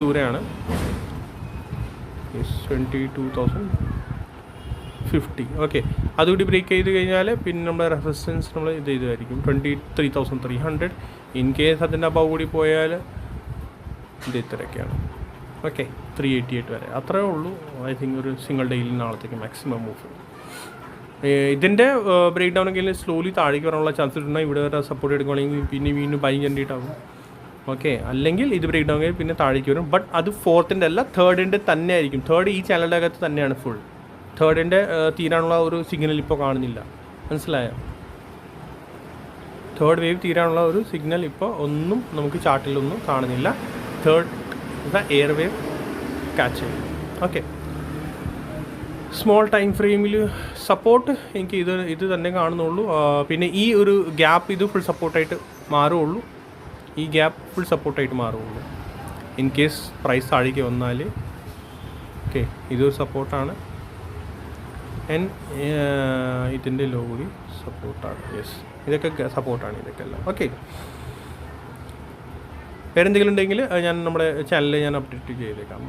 ദൂരെയാണ്. 22,050. ഓക്കെ, അതുകൂടി ബ്രേക്ക് ചെയ്ത് കഴിഞ്ഞാൽ പിന്നെ നമ്മുടെ റെസിസ്റ്റൻസ് നമ്മൾ ഇത് ചെയ്തായിരിക്കും 23,300. ഇൻ കേസ് അതിൻ്റെ അബവ് കൂടി പോയാൽ ഇത് ഇത്രയൊക്കെയാണ്. ഓക്കെ, 388 വരെ അത്രേ ഉള്ളൂ. ഐ തിങ്ക് ഒരു സിംഗിൾ ഡേയിൽ നാളത്തേക്ക് മാക്സിമം മൂവ്. ഇതിൻ്റെ ബ്രേക്ക് ഡൗൺ ഒക്കെ സ്ലോലി താഴേക്ക് വരാനുള്ള ചാൻസസ് ഉണ്ടെങ്കിൽ ഇവിടെ വരെ സപ്പോർട്ട് എടുക്കുകയാണെങ്കിൽ പിന്നെ വീണ്ടും ബൈ ജനറേറ്റ് ആകും. ഓക്കെ, അല്ലെങ്കിൽ ഇത് ബ്രേക്ക് ഡൗൺ ആയി പിന്നെ താഴേക്ക് വരും. ബട്ട് അത് ഫോർത്തിൻ്റെ അല്ല, തേർഡിൻ്റെ തന്നെ ആയിരിക്കും. തേർഡ് ഈ ചാനലിൻ്റെ അകത്ത് തന്നെയാണ് ഫുൾ. തേർഡിൻ്റെ തീരാനുള്ള ഒരു സിഗ്നൽ ഇപ്പോൾ കാണുന്നില്ല. മനസ്സിലായോ? തേർഡ് വേവ് തീരാനുള്ള ഒരു സിഗ്നൽ ഇപ്പോൾ ഒന്നും നമുക്ക് ചാർട്ടിലൊന്നും കാണുന്നില്ല. തേർഡ് എയർ വേവ് ക്യാച്ച് ചെയ്യും. ഓക്കെ, സ്മോൾ ടൈം ഫ്രെയിമിൽ സപ്പോർട്ട് എനിക്ക് ഇത് തന്നെ കാണുന്നുള്ളൂ. പിന്നെ ഈ ഒരു ഗ്യാപ്പ് ഇത് ഫുൾ സപ്പോർട്ടായിട്ട് മാറുകയുള്ളൂ. ഈ ഗ്യാപ്പ് ഫുൾ സപ്പോർട്ടായിട്ട് മാറുകയുള്ളൂ. ഇൻ കേസ് പ്രൈസ് താഴേക്ക് വന്നാൽ. ഓക്കെ, ഇതൊരു സപ്പോർട്ടാണ്. ഇതിൻ്റെ ലോ കൂടി സപ്പോർട്ടാണ്. യെസ്, ഇതൊക്കെ സപ്പോർട്ടാണ് ഇതൊക്കെ എല്ലാം. ഓക്കെ, വേറെന്തെങ്കിലും ഉണ്ടെങ്കിൽ ഞാൻ നമ്മുടെ ചാനലിൽ ഞാൻ അപ്ഡേറ്റ് ചെയ്തേക്കാം.